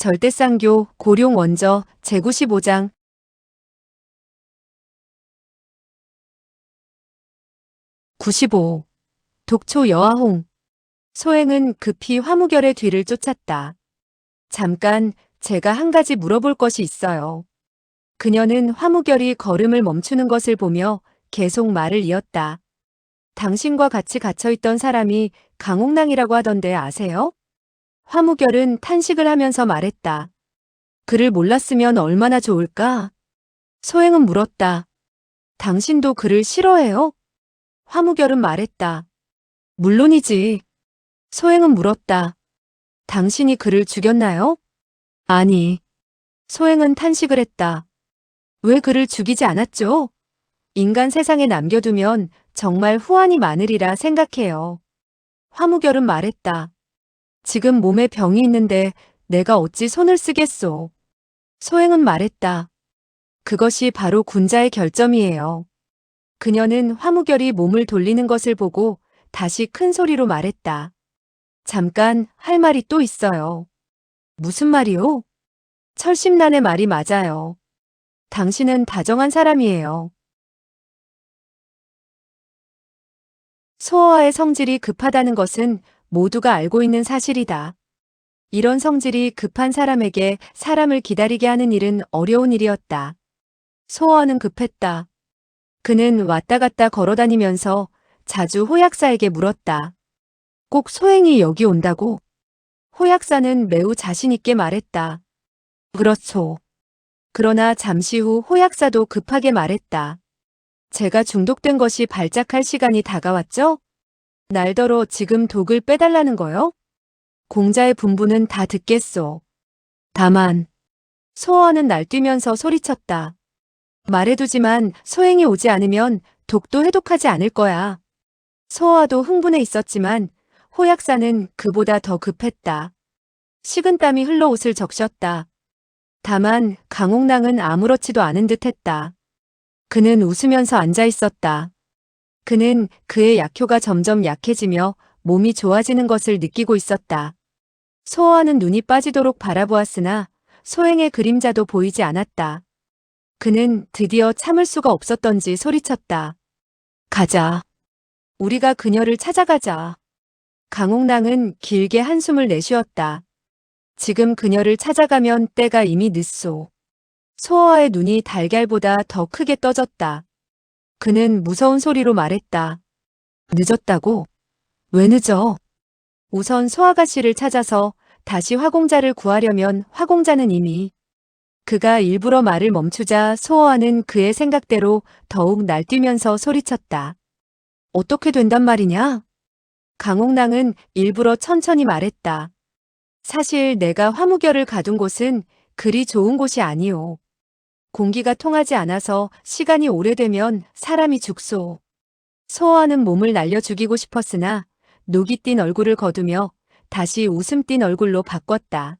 절대쌍교 고룡 원저 제95장 95. 독초 여아홍. 소행은 급히 화무결의 뒤를 쫓았다. 잠깐, 제가 한 가지 물어볼 것이 있어요. 그녀는 화무결이 걸음을 멈추는 것을 보며 계속 말을 이었다. 당신과 같이 갇혀있던 사람이 강옥랑이라고 하던데 아세요? 화무결은 탄식을 하면서 말했다. 그를 몰랐으면 얼마나 좋을까? 소행은 물었다. 당신도 그를 싫어해요? 화무결은 말했다. 물론이지. 소행은 물었다. 당신이 그를 죽였나요? 아니. 소행은 탄식을 했다. 왜 그를 죽이지 않았죠? 인간 세상에 남겨두면 정말 후환이 많으리라 생각해요. 화무결은 말했다. 지금 몸에 병이 있는데 내가 어찌 손을 쓰겠소. 소행은 말했다. 그것이 바로 군자의 결점이에요. 그녀는 화무결이 몸을 돌리는 것을 보고 다시 큰 소리로 말했다. 잠깐, 할 말이 또 있어요. 무슨 말이요? 철심란의 말이 맞아요. 당신은 다정한 사람이에요. 소어와의 성질이 급하다는 것은 모두가 알고 있는 사실이다. 이런 성질이 급한 사람에게 사람을 기다리게 하는 일은 어려운 일이었다. 소어는 급했다. 그는 왔다 갔다 걸어다니면서 자주 호약사에게 물었다. 꼭 소행이 여기 온다고? 호약사는 매우 자신있게 말했다. 그렇소. 그러나 잠시 후 호약사도 급하게 말했다. 제가 중독된 것이 발작할 시간이 다가왔죠? 날더러 지금 독을 빼달라는 거요? 공자의 분부는 다 듣겠소. 다만 소어는 날뛰면서 소리쳤다. 말해두지만 소행이 오지 않으면 독도 해독하지 않을 거야. 소어도 흥분해 있었지만 호약사는 그보다 더 급했다. 식은땀이 흘러 옷을 적셨다. 다만 강옥랑은 아무렇지도 않은 듯했다. 그는 웃으면서 앉아 있었다. 그는 그의 약효가 점점 약해지며 몸이 좋아지는 것을 느끼고 있었다. 소어는 눈이 빠지도록 바라보았으나 소행의 그림자도 보이지 않았다. 그는 드디어 참을 수가 없었던지 소리쳤다. 가자. 우리가 그녀를 찾아가자. 강옥랑은 길게 한숨을 내쉬었다. 지금 그녀를 찾아가면 때가 이미 늦소. 소어의 눈이 달걀보다 더 크게 떠졌다. 그는 무서운 소리로 말했다. 늦었다고? 왜 늦어? 우선 소아가씨를 찾아서 다시 화공자를 구하려면 화공자는 이미. 그가 일부러 말을 멈추자 소어와는 그의 생각대로 더욱 날뛰면서 소리쳤다. 어떻게 된단 말이냐? 강옥랑은 일부러 천천히 말했다. 사실 내가 화무결을 가둔 곳은 그리 좋은 곳이 아니오. 공기가 통하지 않아서 시간이 오래되면 사람이 죽소. 소어와는 몸을 날려 죽이고 싶었으나 녹이 띤 얼굴을 거두며 다시 웃음 띤 얼굴로 바꿨다.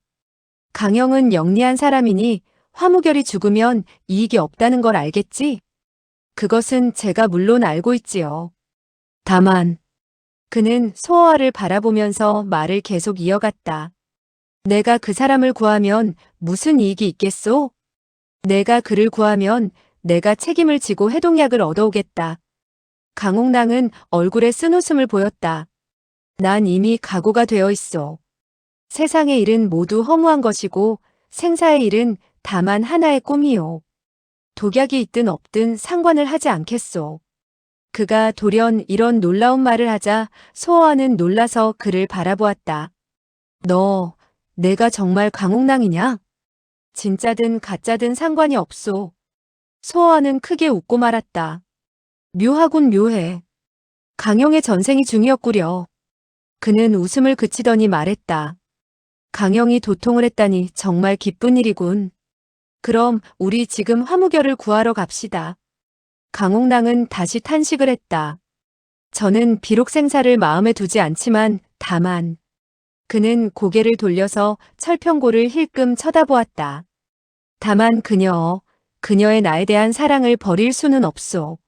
강영은 영리한 사람이니 화무결이 죽으면 이익이 없다는 걸 알겠지? 그것은 제가 물론 알고 있지요. 다만 그는 소어와를 바라보면서 말을 계속 이어갔다. 내가 그 사람을 구하면 무슨 이익이 있겠소? 내가 그를 구하면 내가 책임을 지고 해독약을 얻어오겠다. 강옥랑은 얼굴에 쓴웃음을 보였다. 난 이미 각오가 되어 있어. 세상의 일은 모두 허무한 것이고 생사의 일은 다만 하나의 꿈이요. 독약이 있든 없든 상관을 하지 않겠소. 그가 돌연 이런 놀라운 말을 하자 소어와는 놀라서 그를 바라보았다. 너, 내가 정말 강옥랑이냐? 진짜든 가짜든 상관이 없소. 소어와는 크게 웃고 말았다. 묘하군 묘해. 강영의 전생이 중이었구려. 그는 웃음을 그치더니 말했다. 강영이 도통을 했다니 정말 기쁜 일이군. 그럼 우리 지금 화무결을 구하러 갑시다. 강옥랑은 다시 탄식을 했다. 저는 비록 생사를 마음에 두지 않지만 다만. 그는 고개를 돌려서 철평고를 힐끔 쳐다보았다. 다만 그녀의 나에 대한 사랑을 버릴 수는 없소.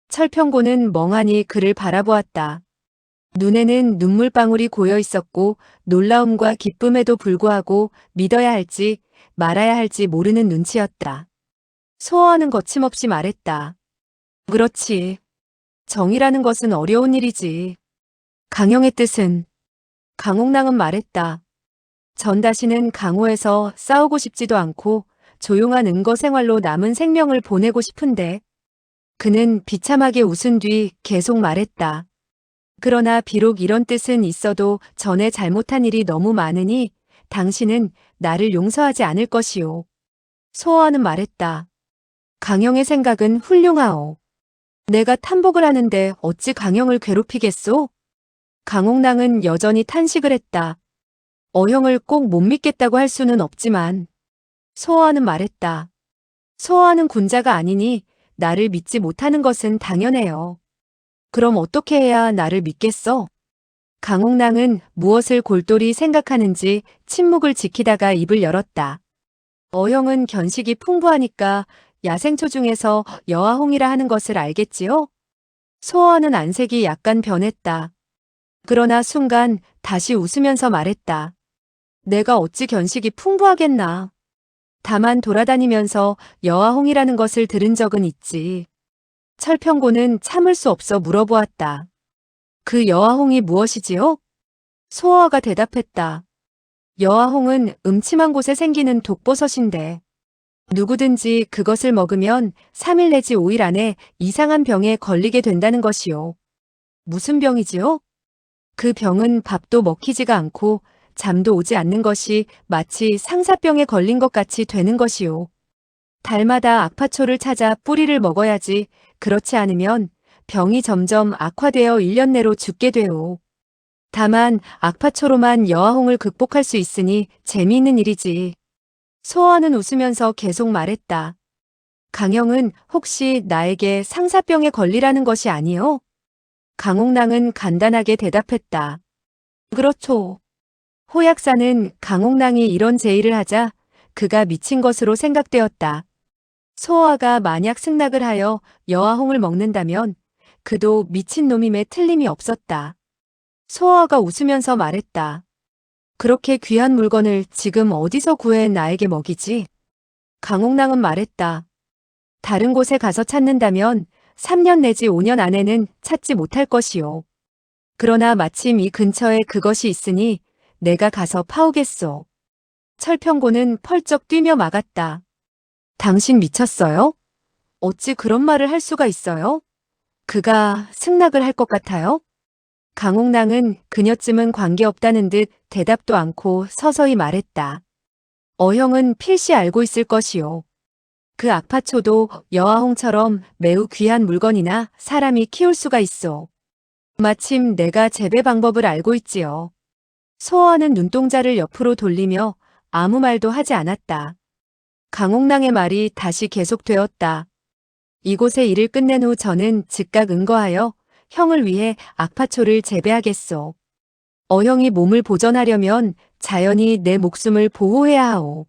철평고는 멍하니 그를 바라보았다. 눈에는 눈물방울이 고여 있었고 놀라움과 기쁨에도 불구하고 믿어야 할지 말아야 할지 모르는 눈치였다. 소어는 거침없이 말했다. 그렇지. 정이라는 것은 어려운 일이지. 강영의 뜻은? 강옥랑은 말했다. 전 다시는 강호에서 싸우고 싶지도 않고 조용한 은거 생활로 남은 생명을 보내고 싶은데. 그는 비참하게 웃은 뒤 계속 말했다. 그러나 비록 이런 뜻은 있어도 전에 잘못한 일이 너무 많으니 당신은 나를 용서하지 않을 것이오. 소어는 말했다. 강영의 생각은 훌륭하오. 내가 탐복을 하는데 어찌 강영을 괴롭히겠소? 강옥랑은 여전히 탄식을 했다. 어형을 꼭 못 믿겠다고 할 수는 없지만. 소어는 말했다. 소어는 군자가 아니니 나를 믿지 못하는 것은 당연해요. 그럼 어떻게 해야 나를 믿겠어? 강옥랑은 무엇을 골똘히 생각하는지 침묵을 지키다가 입을 열었다. 어형은 견식이 풍부하니까 야생초 중에서 여아홍이라 하는 것을 알겠지요? 소어는 안색이 약간 변했다. 그러나 순간 다시 웃으면서 말했다. 내가 어찌 견식이 풍부하겠나. 다만 돌아다니면서 여아홍이라는 것을 들은 적은 있지. 철평고는 참을 수 없어 물어보았다. 그 여아홍이 무엇이지요? 소어가 대답했다. 여아홍은 음침한 곳에 생기는 독버섯인데 누구든지 그것을 먹으면 3일 내지 5일 안에 이상한 병에 걸리게 된다는 것이요. 무슨 병이지요? 그 병은 밥도 먹히지가 않고 잠도 오지 않는 것이 마치 상사병에 걸린 것 같이 되는 것이요. 달마다 악파초를 찾아 뿌리를 먹어야지 그렇지 않으면 병이 점점 악화되어 1년 내로 죽게 돼요. 다만 악파초로만 여아홍을 극복할 수 있으니 재미있는 일이지. 소어는 웃으면서 계속 말했다. 강영은 혹시 나에게 상사병에 걸리라는 것이 아니요? 강옥랑은 간단하게 대답했다. 그렇죠. 호약사는 강옥랑이 이런 제의를 하자 그가 미친 것으로 생각되었다. 소어가 만약 승낙을 하여 여아홍을 먹는다면 그도 미친 놈임에 틀림이 없었다. 소어가 웃으면서 말했다. 그렇게 귀한 물건을 지금 어디서 구해 나에게 먹이지? 강옥랑은 말했다. 다른 곳에 가서 찾는다면 3년 내지 5년 안에는 찾지 못할 것이요. 그러나 마침 이 근처에 그것이 있으니 내가 가서 파오겠소. 철평고는 펄쩍 뛰며 막았다. 당신 미쳤어요? 어찌 그런 말을 할 수가 있어요? 그가 승낙을 할 것 같아요? 강옥랑은 그녀쯤은 관계없다는 듯 대답도 않고 서서히 말했다. 어형은 필시 알고 있을 것이요. 그 악파초도 여아홍처럼 매우 귀한 물건이나 사람이 키울 수가 있어. 마침 내가 재배 방법을 알고 있지요. 소어는 눈동자를 옆으로 돌리며 아무 말도 하지 않았다. 강옥랑의 말이 다시 계속되었다. 이곳에 일을 끝낸 후 저는 즉각 응거하여 형을 위해 악파초를 재배하겠소. 어형이 몸을 보전하려면 자연히 내 목숨을 보호해야 하오.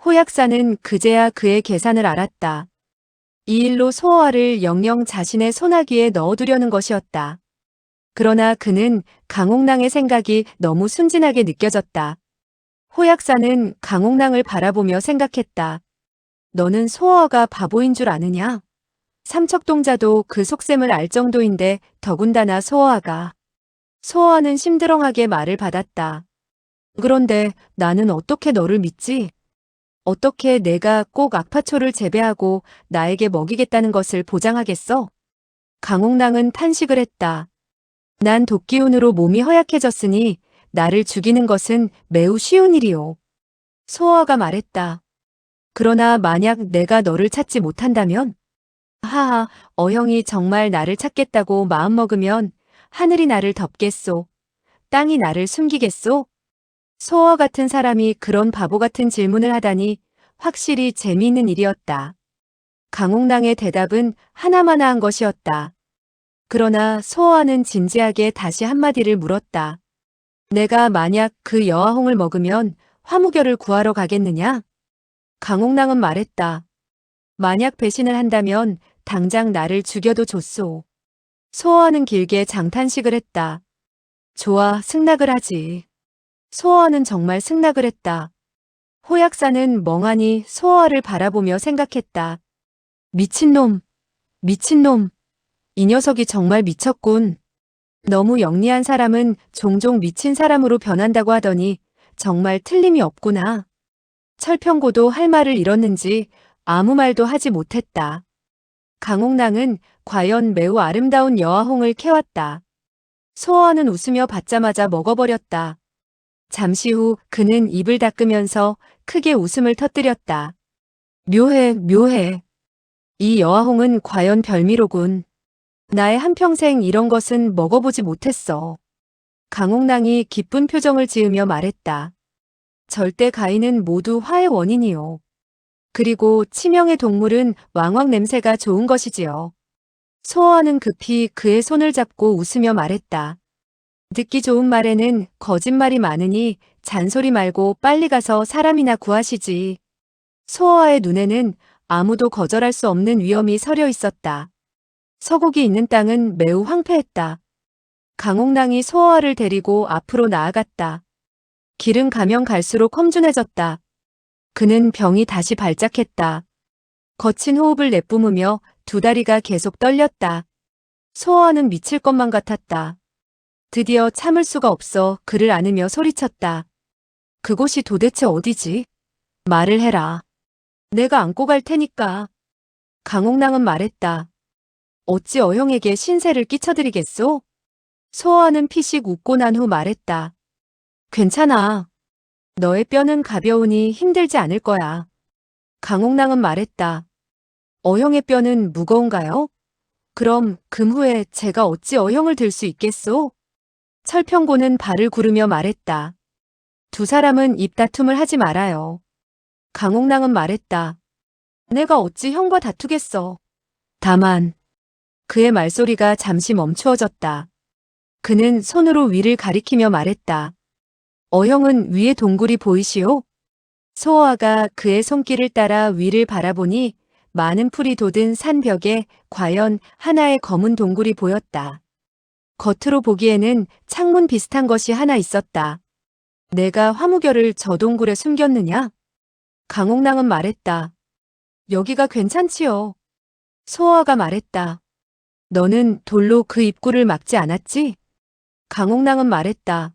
호약사는 그제야 그의 계산을 알았다. 이 일로 소어아를 영영 자신의 소나기에 넣어두려는 것이었다. 그러나 그는 강옥랑의 생각이 너무 순진하게 느껴졌다. 호약사는 강옥랑을 바라보며 생각했다. 너는 소어아가 바보인 줄 아느냐? 삼척동자도 그 속셈을 알 정도인데 더군다나 소어아가. 소어아는 심드렁하게 말을 받았다. 그런데 나는 어떻게 너를 믿지? 어떻게 내가 꼭 악파초를 재배하고 나에게 먹이겠다는 것을 보장하겠어? 강옥랑은 탄식을 했다. 난 독기운으로 몸이 허약해졌으니 나를 죽이는 것은 매우 쉬운 일이오. 소어아가 말했다. 그러나 만약 내가 너를 찾지 못한다면? 하하, 어형이 정말 나를 찾겠다고 마음먹으면 하늘이 나를 덮겠소. 땅이 나를 숨기겠소? 소어 같은 사람이 그런 바보 같은 질문을 하다니 확실히 재미있는 일이었다. 강옥랑의 대답은 하나마나한 것이었다. 그러나 소어아는 진지하게 다시 한마디를 물었다. 내가 만약 그 여아홍을 먹으면 화무결을 구하러 가겠느냐? 강옥랑은 말했다. 만약 배신을 한다면 당장 나를 죽여도 좋소. 소어아는 길게 장탄식을 했다. 좋아, 승낙을 하지. 소어는 정말 승낙을 했다. 호약사는 멍하니 소어를 바라보며 생각했다. 미친놈, 미친놈. 이 녀석이 정말 미쳤군. 너무 영리한 사람은 종종 미친 사람으로 변한다고 하더니 정말 틀림이 없구나. 철평고도 할 말을 잃었는지 아무 말도 하지 못했다. 강옥랑은 과연 매우 아름다운 여아홍을 캐왔다. 소어는 웃으며 받자마자 먹어버렸다. 잠시 후 그는 입을 닦으면서 크게 웃음을 터뜨렸다. 묘해, 묘해. 이 여아홍은 과연 별미로군. 나의 한평생 이런 것은 먹어보지 못했어. 강옥랑이 기쁜 표정을 지으며 말했다. 절대 가인은 모두 화의 원인이요. 그리고 치명의 동물은 왕왕 냄새가 좋은 것이지요. 소어는 급히 그의 손을 잡고 웃으며 말했다. 듣기 좋은 말에는 거짓말이 많으니 잔소리 말고 빨리 가서 사람이나 구하시지. 소어의 눈에는 아무도 거절할 수 없는 위험이 서려 있었다. 서곡이 있는 땅은 매우 황폐했다. 강옥랑이 소어를 데리고 앞으로 나아갔다. 길은 가면 갈수록 험준해졌다. 그는 병이 다시 발작했다. 거친 호흡을 내뿜으며 두 다리가 계속 떨렸다. 소어는 미칠 것만 같았다. 드디어 참을 수가 없어 그를 안으며 소리쳤다. 그곳이 도대체 어디지? 말을 해라. 내가 안고 갈 테니까. 강옥랑은 말했다. 어찌 어형에게 신세를 끼쳐드리겠소? 소어는 피식 웃고 난 후 말했다. 괜찮아. 너의 뼈는 가벼우니 힘들지 않을 거야. 강옥랑은 말했다. 어형의 뼈는 무거운가요? 그럼 금 후에 제가 어찌 어형을 들 수 있겠소? 철평고는 발을 구르며 말했다. 두 사람은 입다툼을 하지 말아요. 강옥랑은 말했다. 내가 어찌 형과 다투겠어. 다만 그의 말소리가 잠시 멈추어졌다. 그는 손으로 위를 가리키며 말했다. 어형은 위에 동굴이 보이시오? 소어아가 그의 손길을 따라 위를 바라보니 많은 풀이 돋은 산벽에 과연 하나의 검은 동굴이 보였다. 겉으로 보기에는 창문 비슷한 것이 하나 있었다. 내가 화무결을 저 동굴에 숨겼느냐? 강옥랑은 말했다. 여기가 괜찮지요. 소어아가 말했다. 너는 돌로 그 입구를 막지 않았지? 강옥랑은 말했다.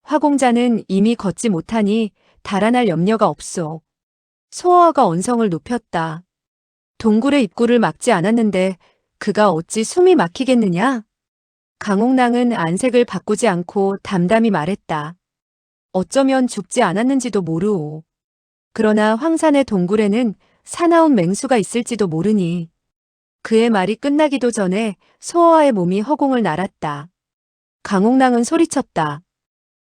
화공자는 이미 걷지 못하니 달아날 염려가 없소. 소어아가 언성을 높였다. 동굴의 입구를 막지 않았는데 그가 어찌 숨이 막히겠느냐? 강옥랑은 안색을 바꾸지 않고 담담히 말했다. 어쩌면 죽지 않았는지도 모르오. 그러나 황산의 동굴에는 사나운 맹수가 있을지도 모르니. 그의 말이 끝나기도 전에 소어아의 몸이 허공을 날았다. 강옥랑은 소리쳤다.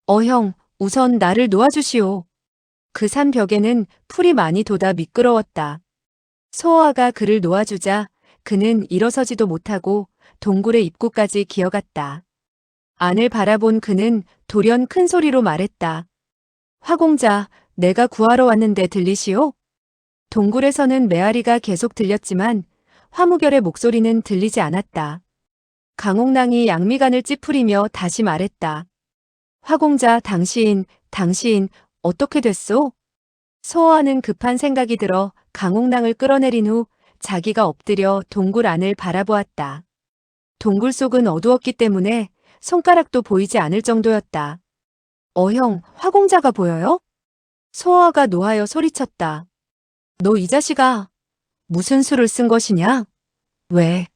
형, 우선 나를 놓아주시오. 그 산 벽에는 풀이 많이 돋아 미끄러웠다. 소어아가 그를 놓아주자 그는 일어서지도 못하고 동굴의 입구까지 기어갔다. 안을 바라본 그는 돌연 큰 소리로 말했다. 화공자, 내가 구하러 왔는데 들리시오? 동굴에서는 메아리가 계속 들렸지만 화무결의 목소리는 들리지 않았다. 강옥랑이 양미간을 찌푸리며 다시 말했다. 화공자, 당신 어떻게 됐소? 소어아는 급한 생각이 들어 강옥랑을 끌어내린 후 자기가 엎드려 동굴 안을 바라보았다. 동굴 속은 어두웠기 때문에 손가락도 보이지 않을 정도였다. 형, 화공자가 보여요? 소어아가 노하여 소리쳤다. 너 이 자식아, 무슨 수를 쓴 것이냐? 왜?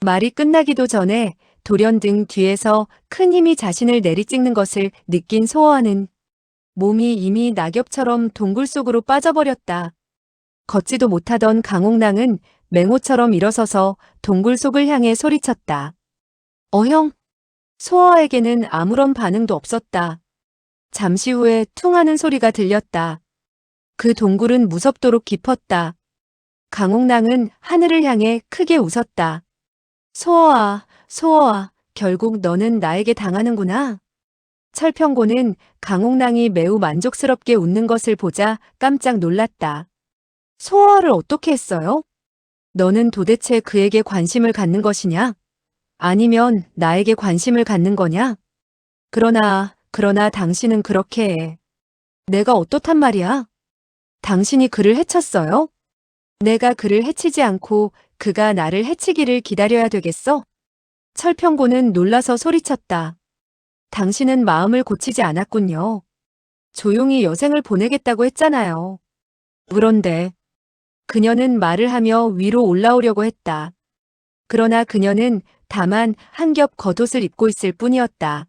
말이 끝나기도 전에 돌연등 뒤에서 큰 힘이 자신을 내리찍는 것을 느낀 소어아는 몸이 이미 낙엽처럼 동굴 속으로 빠져버렸다. 걷지도 못하던 강옥랑은 맹호처럼 일어서서 동굴 속을 향해 소리쳤다. 형! 소어아에게는 아무런 반응도 없었다. 잠시 후에 퉁 하는 소리가 들렸다. 그 동굴은 무섭도록 깊었다. 강옥랑은 하늘을 향해 크게 웃었다. 소어아, 소어아, 결국 너는 나에게 당하는구나. 철평고는 강옥랑이 매우 만족스럽게 웃는 것을 보자 깜짝 놀랐다. 소어아를 어떻게 했어요? 너는 도대체 그에게 관심을 갖는 것이냐? 아니면 나에게 관심을 갖는 거냐? 그러나 당신은 그렇게 해. 내가 어떻단 말이야? 당신이 그를 해쳤어요? 내가 그를 해치지 않고 그가 나를 해치기를 기다려야 되겠어? 철평고는 놀라서 소리쳤다. 당신은 마음을 고치지 않았군요. 조용히 여생을 보내겠다고 했잖아요. 그런데 그녀는 말을 하며 위로 올라오려고 했다. 그러나 그녀는 다만 한 겹 겉옷을 입고 있을 뿐이었다.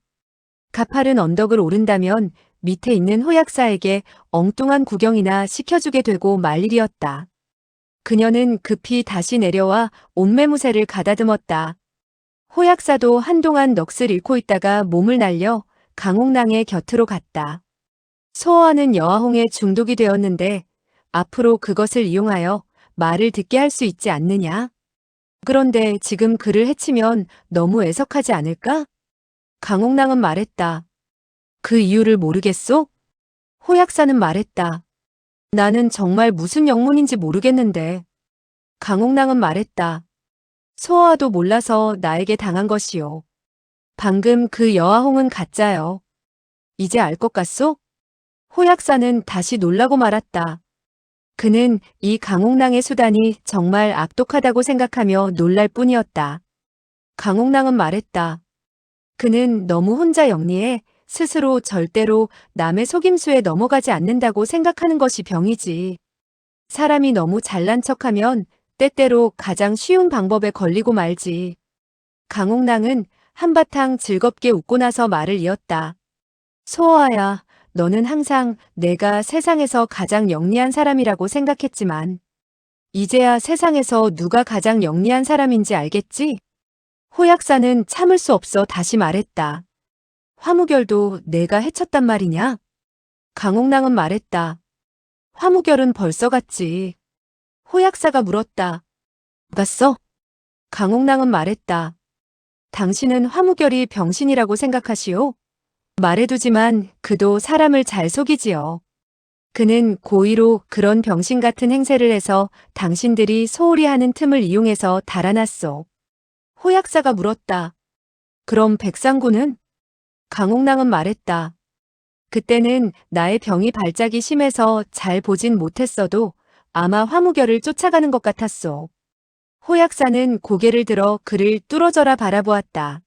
가파른 언덕을 오른다면 밑에 있는 호약사에게 엉뚱한 구경이나 시켜주게 되고 말 일이었다. 그녀는 급히 다시 내려와 옷매무새를 가다듬었다. 호약사도 한동안 넋을 잃고 있다가 몸을 날려 강옥랑의 곁으로 갔다. 소어하는 여아홍에 중독이 되었는데 앞으로 그것을 이용하여 말을 듣게 할 수 있지 않느냐? 그런데 지금 그를 해치면 너무 애석하지 않을까? 강옥랑은 말했다. 그 이유를 모르겠소? 호약사는 말했다. 나는 정말 무슨 영문인지 모르겠는데. 강옥랑은 말했다. 소어아도 몰라서 나에게 당한 것이요. 방금 그 여아홍은 가짜요. 이제 알 것 같소? 호약사는 다시 놀라고 말았다. 그는 이 강옥랑의 수단이 정말 악독하다고 생각하며 놀랄 뿐이었다. 강옥랑은 말했다. 그는 너무 혼자 영리해 스스로 절대로 남의 속임수에 넘어가지 않는다고 생각하는 것이 병이지. 사람이 너무 잘난 척하면 때때로 가장 쉬운 방법에 걸리고 말지. 강옥랑은 한바탕 즐겁게 웃고 나서 말을 이었다. 소어아야, 너는 항상 내가 세상에서 가장 영리한 사람이라고 생각했지만 이제야 세상에서 누가 가장 영리한 사람인지 알겠지? 호약사는 참을 수 없어 다시 말했다. 화무결도 내가 해쳤단 말이냐? 강옥랑은 말했다. 화무결은 벌써 갔지. 호약사가 물었다. 갔어? 강옥랑은 말했다. 당신은 화무결이 병신이라고 생각하시오? 말해두지만 그도 사람을 잘 속이지요. 그는 고의로 그런 병신 같은 행세를 해서 당신들이 소홀히 하는 틈을 이용해서 달아났소. 호약사가 물었다. 그럼 백상구는? 강옥랑은 말했다. 그때는 나의 병이 발작이 심해서 잘 보진 못했어도 아마 화무결을 쫓아가는 것 같았소. 호약사는 고개를 들어 그를 뚫어져라 바라보았다.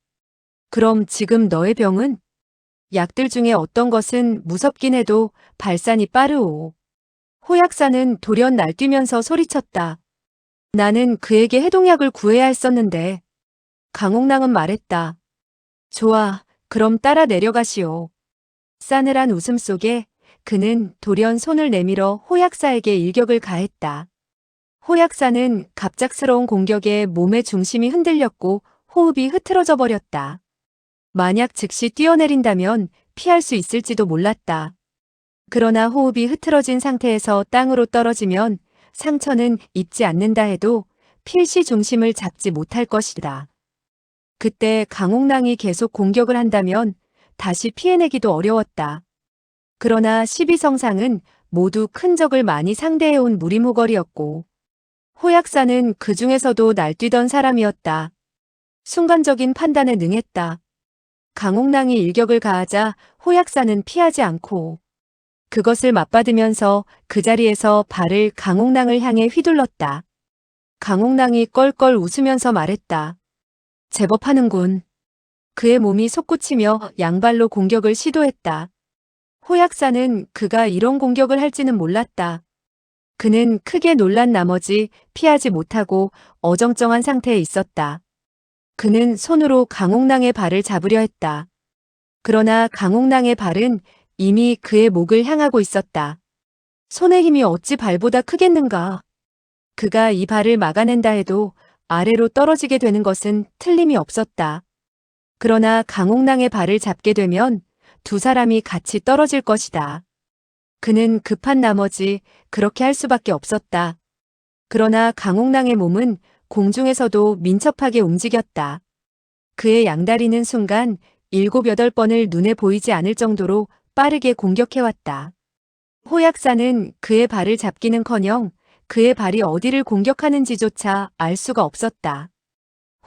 그럼 지금 너의 병은? 약들 중에 어떤 것은 무섭긴 해도 발산이 빠르오. 호약사는 돌연 날뛰면서 소리쳤다. 나는 그에게 해독약을 구해야 했었는데. 강옥랑은 말했다. 좋아, 그럼 따라 내려가시오. 싸늘한 웃음 속에 그는 돌연 손을 내밀어 호약사에게 일격을 가했다. 호약사는 갑작스러운 공격에 몸의 중심이 흔들렸고 호흡이 흐트러져 버렸다. 만약 즉시 뛰어내린다면 피할 수 있을지도 몰랐다. 그러나 호흡이 흐트러진 상태에서 땅으로 떨어지면 상처는 입지 않는다 해도 필시 중심을 잡지 못할 것이다. 그때 강옥랑이 계속 공격을 한다면 다시 피해내기도 어려웠다. 그러나 12성상은 모두 큰 적을 많이 상대해온 무림호걸이었고 호약사는 그 중에서도 날뛰던 사람이었다. 순간적인 판단에 능했다. 강옥랑이 일격을 가하자 호약사는 피하지 않고 그것을 맞받으면서 그 자리에서 발을 강옥랑을 향해 휘둘렀다. 강옥랑이 껄껄 웃으면서 말했다. 제법 하는군. 그의 몸이 솟구치며 양발로 공격을 시도했다. 호약사는 그가 이런 공격을 할지는 몰랐다. 그는 크게 놀란 나머지 피하지 못하고 어정쩡한 상태에 있었다. 그는 손으로 강옥랑의 발을 잡으려 했다. 그러나 강옥랑의 발은 이미 그의 목을 향하고 있었다. 손의 힘이 어찌 발보다 크겠는가. 그가 이 발을 막아낸다 해도 아래로 떨어지게 되는 것은 틀림이 없었다. 그러나 강옥랑의 발을 잡게 되면 두 사람이 같이 떨어질 것이다. 그는 급한 나머지 그렇게 할 수밖에 없었다. 그러나 강옥랑의 몸은 공중에서도 민첩하게 움직였다. 그의 양다리는 순간 7, 8번을 눈에 보이지 않을 정도로 빠르게 공격해왔다. 호약사는 그의 발을 잡기는커녕 그의 발이 어디를 공격하는지조차 알 수가 없었다.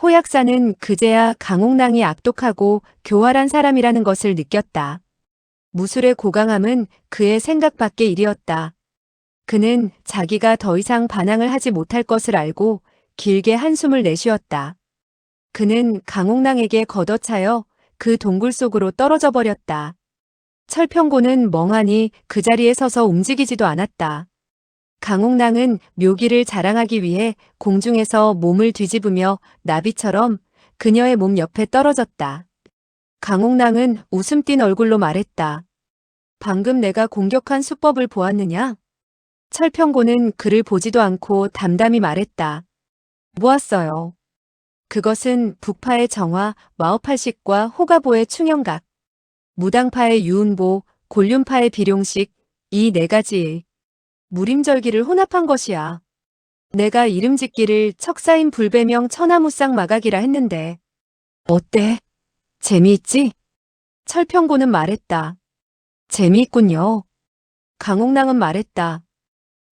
호약사는 그제야 강옥랑이 악독하고 교활한 사람이라는 것을 느꼈다. 무술의 고강함은 그의 생각 밖의 일이었다. 그는 자기가 더 이상 반항을 하지 못할 것을 알고 길게 한숨을 내쉬었다. 그는 강옥랑에게 걷어차여 그 동굴 속으로 떨어져 버렸다. 철평고는 멍하니 그 자리에 서서 움직이지도 않았다. 강옥랑은 묘기를 자랑하기 위해 공중에서 몸을 뒤집으며 나비처럼 그녀의 몸 옆에 떨어졌다. 강옥랑은 웃음 띤 얼굴로 말했다. 방금 내가 공격한 수법을 보았느냐? 철평고는 그를 보지도 않고 담담히 말했다. 보았어요. 그것은 북파의 정화, 마오팔식과 호가보의 충영각, 무당파의 유운보, 곤륜파의 비룡식, 이 네 가지의 무림절기를 혼합한 것이야. 내가 이름 짓기를 척사인 불배명 천하무쌍 마각이라 했는데. 어때? 재미있지? 철평고는 말했다. 재미있군요. 강옥랑은 말했다.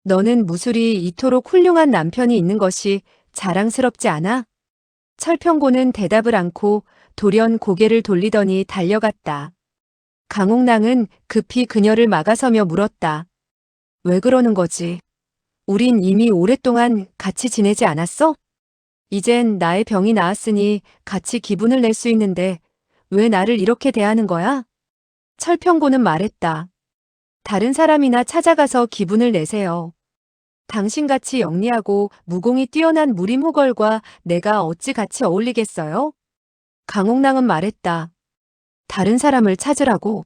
너는 무술이 이토록 훌륭한 남편이 있는 것이 자랑스럽지 않아? 철평고는 대답을 않고 돌연 고개를 돌리더니 달려갔다. 강옥랑은 급히 그녀를 막아서며 물었다. 왜 그러는 거지? 우린 이미 오랫동안 같이 지내지 않았어? 이젠 나의 병이 나았으니 같이 기분을 낼 수 있는데 왜 나를 이렇게 대하는 거야? 철평고는 말했다. 다른 사람이나 찾아가서 기분을 내세요. 당신같이 영리하고 무공이 뛰어난 무림호걸과 내가 어찌 같이 어울리겠어요? 강옥랑은 말했다. 다른 사람을 찾으라고?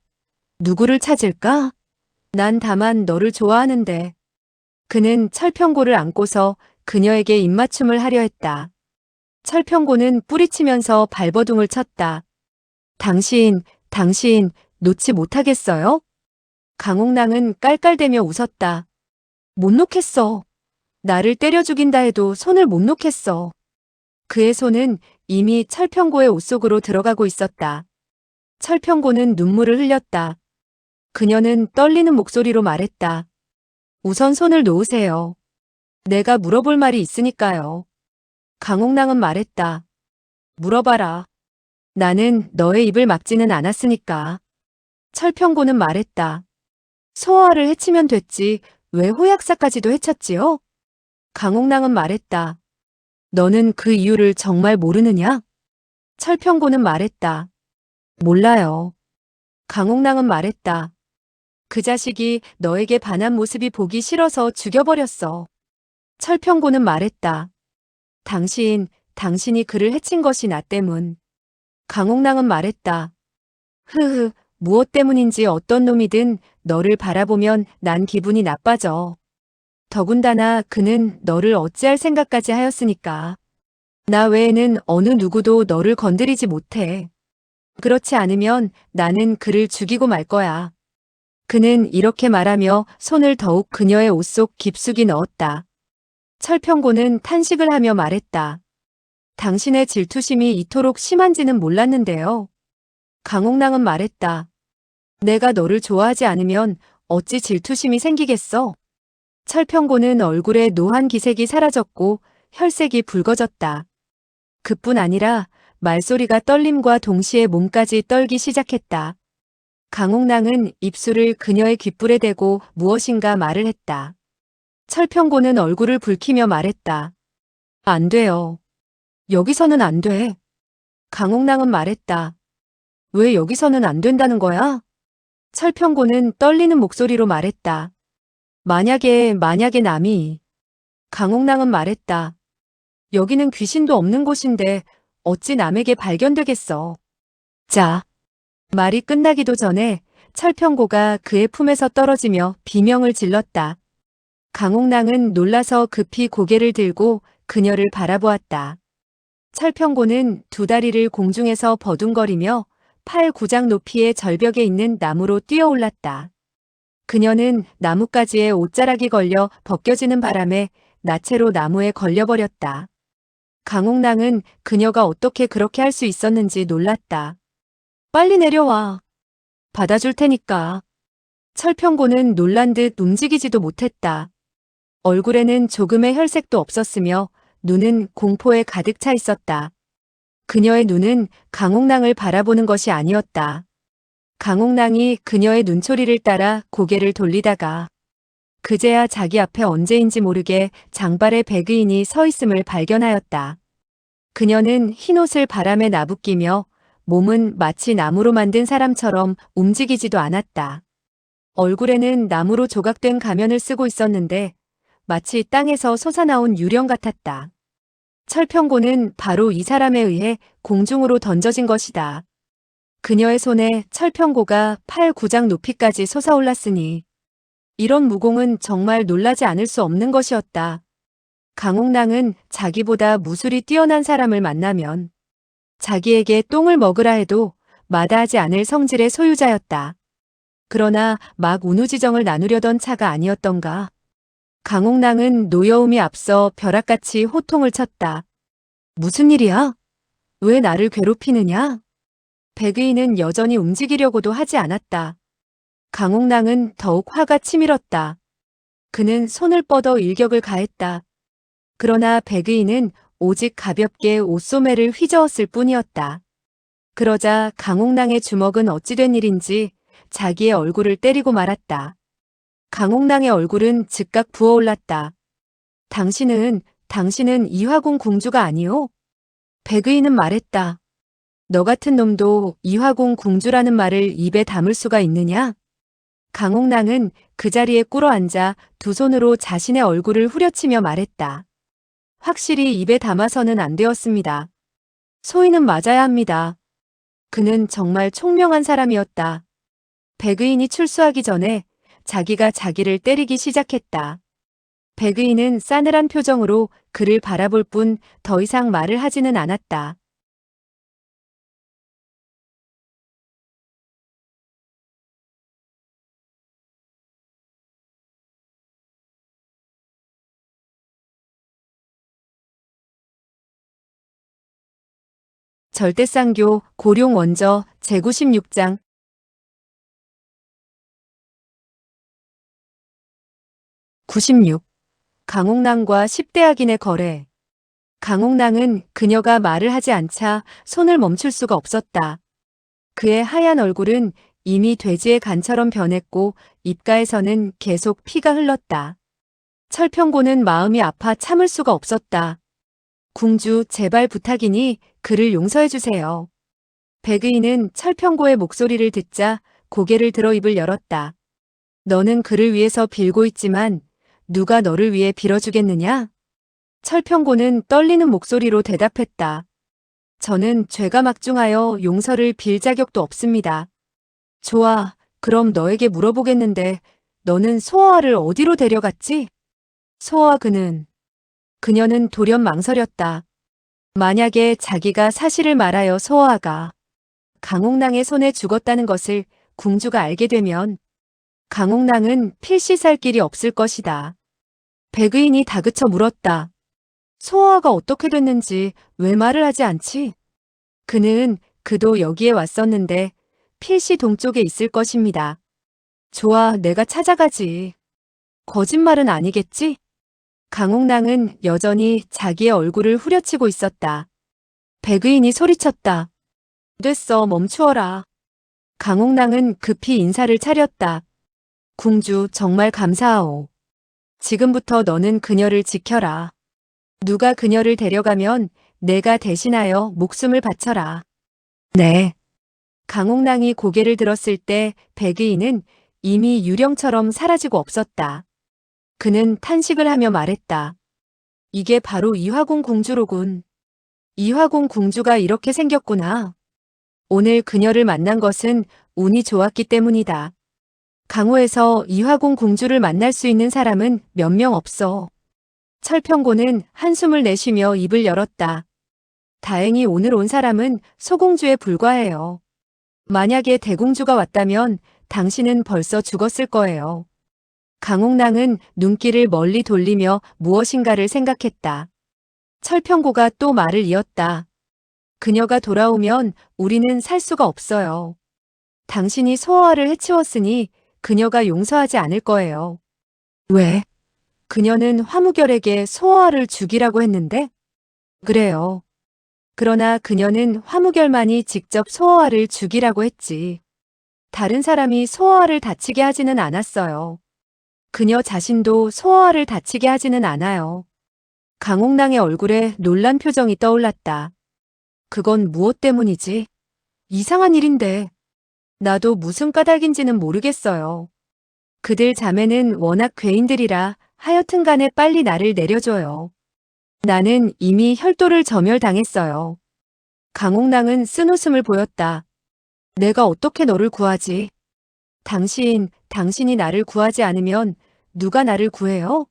누구를 찾을까? 난 다만 너를 좋아하는데. 그는 철평고를 안고서 그녀에게 입맞춤을 하려 했다. 철평고는 뿌리치면서 발버둥을 쳤다. 당신 놓지 못하겠어요? 강옥랑은 깔깔대며 웃었다. 못 놓겠어. 나를 때려 죽인다 해도 손을 못 놓겠어. 그의 손은 이미 철평고의 옷 속으로 들어가고 있었다. 철평고는 눈물을 흘렸다. 그녀는 떨리는 목소리로 말했다. 우선 손을 놓으세요. 내가 물어볼 말이 있으니까요. 강옥랑은 말했다. 물어봐라. 나는 너의 입을 막지는 않았으니까. 철평고는 말했다. 소아를 해치면 됐지 왜 호약사까지도 해쳤지요? 강옥랑은 말했다. 너는 그 이유를 정말 모르느냐? 철평고는 말했다. 몰라요. 강옥랑은 말했다. 그 자식이 너에게 반한 모습이 보기 싫어서 죽여버렸어. 철평고는 말했다. 당신이 그를 해친 것이 나 때문. 강옥랑은 말했다. 흐흐, 무엇 때문인지 어떤 놈이든 너를 바라보면 난 기분이 나빠져. 더군다나 그는 너를 어찌할 생각까지 하였으니까. 나 외에는 어느 누구도 너를 건드리지 못해. 그렇지 않으면 나는 그를 죽이고 말 거야. 그는 이렇게 말하며 손을 더욱 그녀의 옷 속 깊숙이 넣었다. 철평고는 탄식을 하며 말했다. 당신의 질투심이 이토록 심한지는 몰랐는데요. 강옥랑은 말했다. 내가 너를 좋아하지 않으면 어찌 질투심이 생기겠어? 철평고는 얼굴에 노한 기색이 사라졌고 혈색이 붉어졌다. 그뿐 아니라 말소리가 떨림과 동시에 몸까지 떨기 시작했다. 강옥랑은 입술을 그녀의 귓불에 대고 무엇인가 말을 했다. 철평고는 얼굴을 붉히며 말했다. 안 돼요. 여기서는 안 돼. 강옥랑은 말했다. 왜 여기서는 안 된다는 거야? 철평고는 떨리는 목소리로 말했다. 만약에 남이. 강옥랑은 말했다. 여기는 귀신도 없는 곳인데 어찌 남에게 발견되겠어. 자. 말이 끝나기도 전에 철평고가 그의 품에서 떨어지며 비명을 질렀다. 강옥랑은 놀라서 급히 고개를 들고 그녀를 바라보았다. 철평고는 두 다리를 공중에서 버둥거리며 팔 9장 높이의 절벽에 있는 나무로 뛰어올랐다. 그녀는 나뭇가지에 옷자락이 걸려 벗겨지는 바람에 나체로 나무에 걸려버렸다. 강옥랑은 그녀가 어떻게 그렇게 할 수 있었는지 놀랐다. 빨리 내려와. 받아줄 테니까. 철평고는 놀란 듯 움직이지도 못했다. 얼굴에는 조금의 혈색도 없었으며 눈은 공포에 가득 차 있었다. 그녀의 눈은 강옥랑을 바라보는 것이 아니었다. 강옥랑이 그녀의 눈초리를 따라 고개를 돌리다가 그제야 자기 앞에 언제인지 모르게 장발의 백의인이 서 있음을 발견하였다. 그녀는 흰옷을 바람에 나부끼며 몸은 마치 나무로 만든 사람처럼 움직이지도 않았다. 얼굴에는 나무로 조각된 가면을 쓰고 있었는데 마치 땅에서 솟아나온 유령 같았다. 철평고는 바로 이 사람에 의해 공중으로 던져진 것이다. 그녀의 손에 철평고가 팔 구장 높이까지 솟아올랐으니 이런 무공은 정말 놀라지 않을 수 없는 것이었다. 강옥랑은 자기보다 무술이 뛰어난 사람을 만나면 자기에게 똥을 먹으라 해도 마다하지 않을 성질의 소유자였다. 그러나 막 운우지정을 나누려던 차가 아니었던가. 강옥랑은 노여움이 앞서 벼락같이 호통을 쳤다. 무슨 일이야? 왜 나를 괴롭히느냐? 백의인은 여전히 움직이려고도 하지 않았다. 강옥랑은 더욱 화가 치밀었다. 그는 손을 뻗어 일격을 가했다. 그러나 백의인은 오직 가볍게 옷소매를 휘저었을 뿐이었다. 그러자 강옥랑의 주먹은 어찌된 일인지 자기의 얼굴을 때리고 말았다. 강옥랑의 얼굴은 즉각 부어올랐다. 당신은 이화궁 궁주가 아니오? 백의인은 말했다. 너 같은 놈도 이화궁 궁주라는 말을 입에 담을 수가 있느냐? 강옥랑은 그 자리에 꿇어앉아 두 손으로 자신의 얼굴을 후려치며 말했다. 확실히 입에 담아서는 안 되었습니다. 소인은 맞아야 합니다. 그는 정말 총명한 사람이었다. 백의인이 출수하기 전에 자기가 자기를 때리기 시작했다. 백의인은 싸늘한 표정으로 그를 바라볼 뿐 더 이상 말을 하지는 않았다. 절대쌍교 고룡 원저 제96장 96. 강옥랑과 10대 악인의 거래. 강옥랑은 그녀가 말을 하지 않자 손을 멈출 수가 없었다. 그의 하얀 얼굴은 이미 돼지의 간처럼 변했고 입가에서는 계속 피가 흘렀다. 철평고는 마음이 아파 참을 수가 없었다. 궁주 제발 부탁이니 그를 용서해 주세요. 백의인은 철평고의 목소리를 듣자 고개를 들어 입을 열었다. 너는 그를 위해서 빌고 있지만 누가 너를 위해 빌어주겠느냐? 철평고는 떨리는 목소리로 대답했다. 저는 죄가 막중하여 용서를 빌 자격도 없습니다. 좋아, 그럼 너에게 물어보겠는데 너는 소아를 어디로 데려갔지? 소아 그녀는 돌연 망설였다. 만약에 자기가 사실을 말하여 소아가 강옥랑의 손에 죽었다는 것을 궁주가 알게 되면 강옥랑은 필시 살 길이 없을 것이다. 백의인이 다그쳐 물었다. 소아가 어떻게 됐는지 왜 말을 하지 않지? 그도 여기에 왔었는데 필시 동쪽에 있을 것입니다. 좋아, 내가 찾아가지. 거짓말은 아니겠지? 강옥랑은 여전히 자기의 얼굴을 후려치고 있었다. 백의인이 소리쳤다. 됐어, 멈추어라. 강옥랑은 급히 인사를 차렸다. 궁주 정말 감사하오. 지금부터 너는 그녀를 지켜라. 누가 그녀를 데려가면 내가 대신하여 목숨을 바쳐라. 네. 강옥랑이 고개를 들었을 때 백의인은 이미 유령처럼 사라지고 없었다. 그는 탄식을 하며 말했다. 이게 바로 이화궁 궁주로군. 이화궁 궁주가 이렇게 생겼구나. 오늘 그녀를 만난 것은 운이 좋았기 때문이다. 강호에서 이화궁 궁주를 만날 수 있는 사람은 몇 명 없어. 철평고는 한숨을 내쉬며 입을 열었다. 다행히 오늘 온 사람은 소공주에 불과해요. 만약에 대공주가 왔다면 당신은 벌써 죽었을 거예요. 강옥랑은 눈길을 멀리 돌리며 무엇인가를 생각했다. 철평고가 또 말을 이었다. 그녀가 돌아오면 우리는 살 수가 없어요. 당신이 소아를 해치웠으니 그녀가 용서하지 않을 거예요. 왜? 그녀는 화무결에게 소아를 죽이라고 했는데? 그래요. 그러나 그녀는 화무결만이 직접 소어아를 죽이라고 했지. 다른 사람이 소어아를 다치게 하지는 않았어요. 그녀 자신도 소어아를 다치게 하지는 않아요. 강옥랑의 얼굴에 놀란 표정이 떠올랐다. 그건 무엇 때문이지? 이상한 일인데. 나도 무슨 까닭인지는 모르겠어요. 그들 자매는 워낙 괴인들이라 하여튼 간에 빨리 나를 내려줘요. 나는 이미 혈도를 점혈당했어요. 강옥랑은 쓴웃음을 보였다. 내가 어떻게 너를 구하지? 당신이 나를 구하지 않으면 누가 나를 구해요?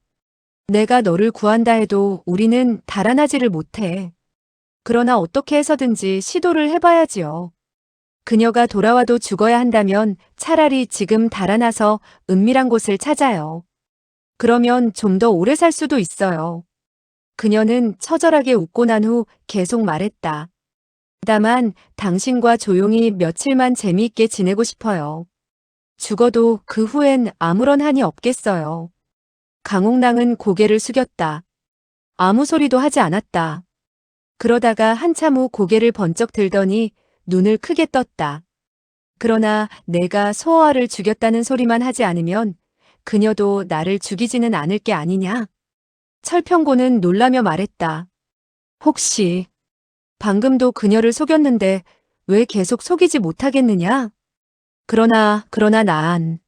내가 너를 구한다 해도 우리는 달아나지를 못해. 그러나 어떻게 해서든지 시도를 해봐야지요. 그녀가 돌아와도 죽어야 한다면 차라리 지금 달아나서 은밀한 곳을 찾아요. 그러면 좀 더 오래 살 수도 있어요. 그녀는 처절하게 웃고 난 후 계속 말했다. 다만 당신과 조용히 며칠만 재미있게 지내고 싶어요. 죽어도 그 후엔 아무런 한이 없겠어요. 강옥랑은 고개를 숙였다. 아무 소리도 하지 않았다. 그러다가 한참 후 고개를 번쩍 들더니 눈을 크게 떴다. 그러나 내가 소어아를 죽였다는 소리만 하지 않으면 그녀도 나를 죽이지는 않을 게 아니냐? 철평고는 놀라며 말했다. 혹시 방금도 그녀를 속였는데 왜 계속 속이지 못하겠느냐? 그러나 난.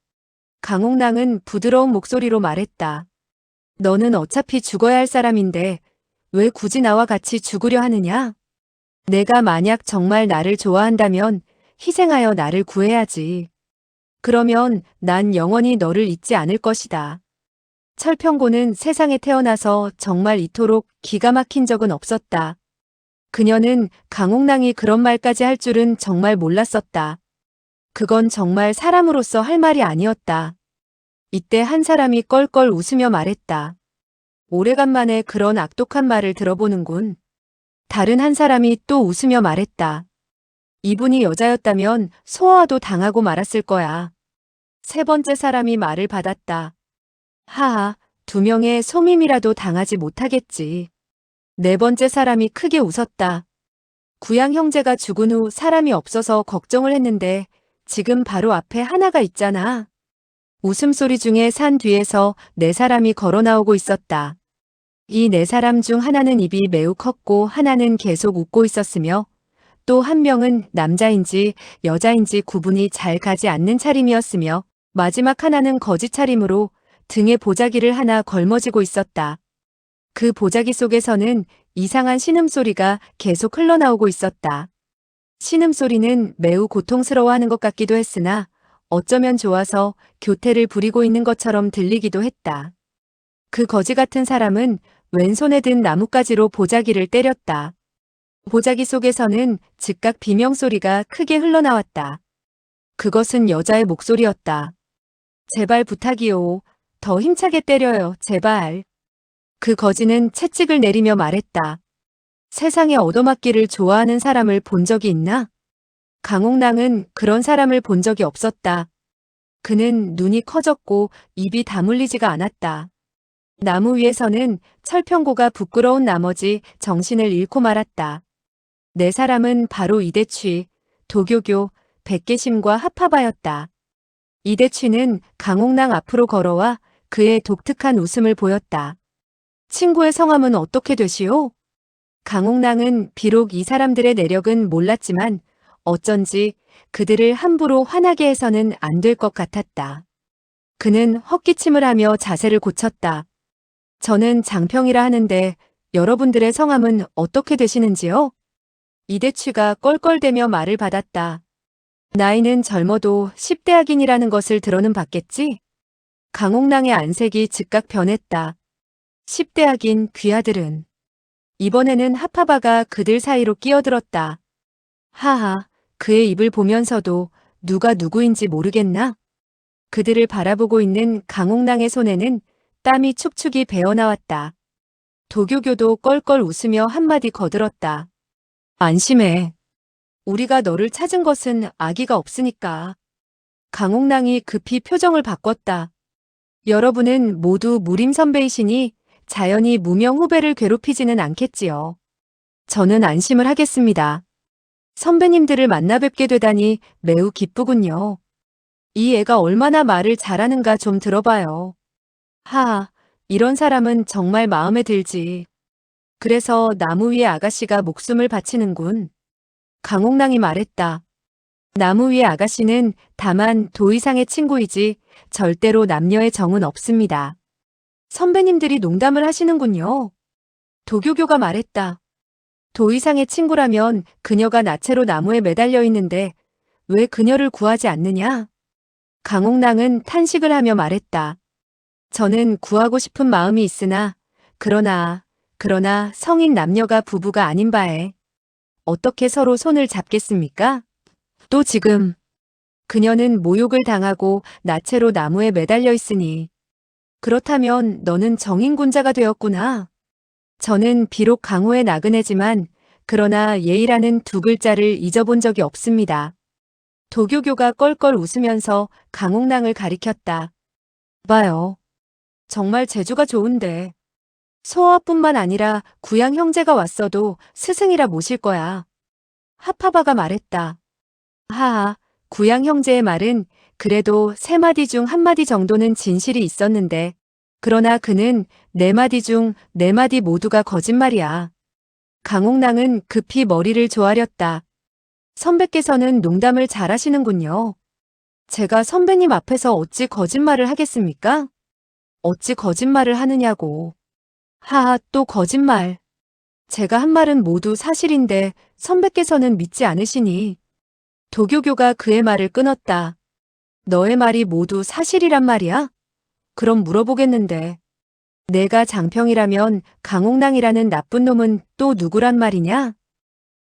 강옥랑은 부드러운 목소리로 말했다. 너는 어차피 죽어야 할 사람인데 왜 굳이 나와 같이 죽으려 하느냐? 내가 만약 정말 나를 좋아한다면 희생하여 나를 구해야지. 그러면 난 영원히 너를 잊지 않을 것이다. 철평고는 세상에 태어나서 정말 이토록 기가 막힌 적은 없었다. 그녀는 강옥랑이 그런 말까지 할 줄은 정말 몰랐었다. 그건 정말 사람으로서 할 말이 아니었다. 이때 한 사람이 껄껄 웃으며 말했다. 오래간만에 그런 악독한 말을 들어보는군. 다른 한 사람이 또 웃으며 말했다. 이분이 여자였다면 소아도 당하고 말았을 거야. 세 번째 사람이 말을 받았다. 하하, 두 명의 소밈이라도 당하지 못하겠지. 네 번째 사람이 크게 웃었다. 구양 형제가 죽은 후 사람이 없어서 걱정을 했는데 지금 바로 앞에 하나가 있잖아. 웃음소리 중에 산 뒤에서 네 사람이 걸어 나오고 있었다. 이 네 사람 중 하나는 입이 매우 컸고 하나는 계속 웃고 있었으며 또 한 명은 남자인지 여자인지 구분이 잘 가지 않는 차림이었으며 마지막 하나는 거짓 차림으로 등에 보자기를 하나 걸머쥐고 있었다. 그 보자기 속에서는 이상한 신음소리가 계속 흘러나오고 있었다. 신음소리는 매우 고통스러워하는 것 같기도 했으나 어쩌면 좋아서 교태를 부리고 있는 것처럼 들리기도 했다. 그 거지 같은 사람은 왼손에 든 나뭇가지로 보자기를 때렸다. 보자기 속에서는 즉각 비명소리가 크게 흘러나왔다. 그것은 여자의 목소리였다. 제발 부탁이오. 더 힘차게 때려요. 제발. 그 거지는 채찍을 내리며 말했다. 세상에 얻어맞기를 좋아하는 사람을 본 적이 있나? 강옥랑은 그런 사람을 본 적이 없었다. 그는 눈이 커졌고 입이 다물리지가 않았다. 나무 위에서는 철평고가 부끄러운 나머지 정신을 잃고 말았다. 네 사람은 바로 이대취, 도교교, 백계심과 합하바였다. 이대취는 강옥랑 앞으로 걸어와 그의 독특한 웃음을 보였다. 친구의 성함은 어떻게 되시오? 강옥랑은 비록 이 사람들의 내력은 몰랐지만 어쩐지 그들을 함부로 화나게 해서는 안 될 것 같았다. 그는 헛기침을 하며 자세를 고쳤다. 저는 장평이라 하는데 여러분들의 성함은 어떻게 되시는지요? 이대취가 껄껄대며 말을 받았다. 나이는 젊어도 10대학인이라는 것을 들어는 봤겠지? 강옥랑의 안색이 즉각 변했다. 10대학인 귀하들은. 이번에는 하파바가 그들 사이로 끼어들었다. 하하, 그의 입을 보면서도 누가 누구인지 모르겠나? 그들을 바라보고 있는 강옥랑의 손에는 땀이 축축이 배어나왔다. 도교교도 껄껄 웃으며 한마디 거들었다. 안심해. 우리가 너를 찾은 것은 악의가 없으니까. 강옥랑이 급히 표정을 바꿨다. 여러분은 모두 무림 선배이시니 자연히 무명 후배를 괴롭히지는 않겠지요. 저는 안심을 하겠습니다. 선배님들을 만나 뵙게 되다니 매우 기쁘군요. 이 애가 얼마나 말을 잘하는가 좀 들어봐요. 하하, 이런 사람은 정말 마음에 들지. 그래서 나무 위의 아가씨가 목숨을 바치는군. 강옥랑이 말했다. 나무 위의 아가씨는 다만 도의상의 친구이지 절대로 남녀의 정은 없습니다. 선배님들이 농담을 하시는군요. 도교교가 말했다. 도의상의 친구라면 그녀가 나체로 나무에 매달려 있는데 왜 그녀를 구하지 않느냐? 강옥랑은 탄식을 하며 말했다. 저는 구하고 싶은 마음이 있으나 그러나 성인 남녀가 부부가 아닌 바에 어떻게 서로 손을 잡겠습니까? 또 지금 그녀는 모욕을 당하고 나체로 나무에 매달려 있으니 그렇다면 너는 정인군자가 되었구나. 저는 비록 강호의 나그네지만 그러나 예의라는 두 글자를 잊어본 적이 없습니다. 도교교가 껄껄 웃으면서 강옥랑을 가리켰다. 봐요. 정말 재주가 좋은데. 소아뿐만 아니라 구양 형제가 왔어도 스승이라 모실 거야. 하파바가 말했다. 하하, 구양 형제의 말은 그래도 세 마디 중 한 마디 정도는 진실이 있었는데, 그러나 그는 네 마디 중 네 마디 모두가 거짓말이야. 강옥랑은 급히 머리를 조아렸다. 선배께서는 농담을 잘하시는군요. 제가 선배님 앞에서 어찌 거짓말을 하겠습니까? 어찌 거짓말을 하느냐고. 하하, 또 거짓말. 제가 한 말은 모두 사실인데 선배께서는 믿지 않으시니. 도교교가 그의 말을 끊었다. 너의 말이 모두 사실이란 말이야? 그럼 물어보겠는데. 내가 장평이라면 강옥랑이라는 나쁜 놈은 또 누구란 말이냐?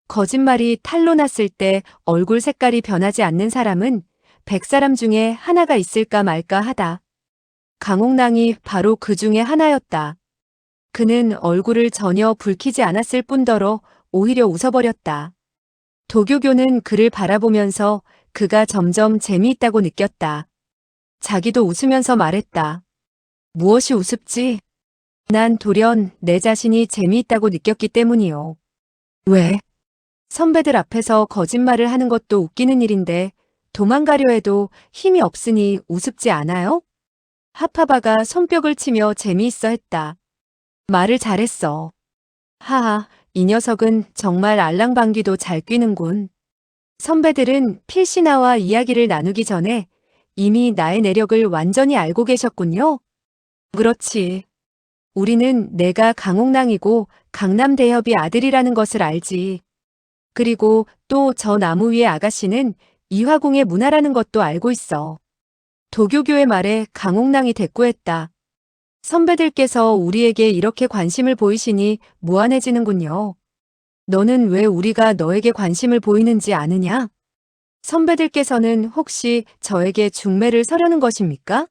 거짓말이 탈로 났을 때 얼굴 색깔이 변하지 않는 사람은 100사람 중에 하나가 있을까 말까 하다. 강옥랑이 바로 그 중에 하나였다. 그는 얼굴을 전혀 붉히지 않았을 뿐더러 오히려 웃어버렸다. 도교교는 그를 바라보면서 그가 점점 재미있다고 느꼈다. 자기도 웃으면서 말했다. 무엇이 우습지? 난 돌연 내 자신이 재미있다고 느꼈기 때문이요. 왜? 선배들 앞에서 거짓말을 하는 것도 웃기는 일인데 도망가려 해도 힘이 없으니 우습지 않아요? 하파바가 손뼉을 치며 재미있어 했다. 말을 잘했어. 하하, 이 녀석은 정말 알랑방귀도 잘 뀌는군. 선배들은 필시나와 이야기를 나누기 전에 이미 나의 내력을 완전히 알고 계셨군요. 그렇지. 우리는 내가 강옥랑이고 강남대협이 아들이라는 것을 알지. 그리고 또 저 나무 위의 아가씨는 이화궁의 문화라는 것도 알고 있어. 도교교의 말에 강옥랑이 대꾸했다. 선배들께서 우리에게 이렇게 관심을 보이시니 무안해지는군요. 너는 왜 우리가 너에게 관심을 보이는지 아느냐? 선배들께서는 혹시 저에게 중매를 서려는 것입니까?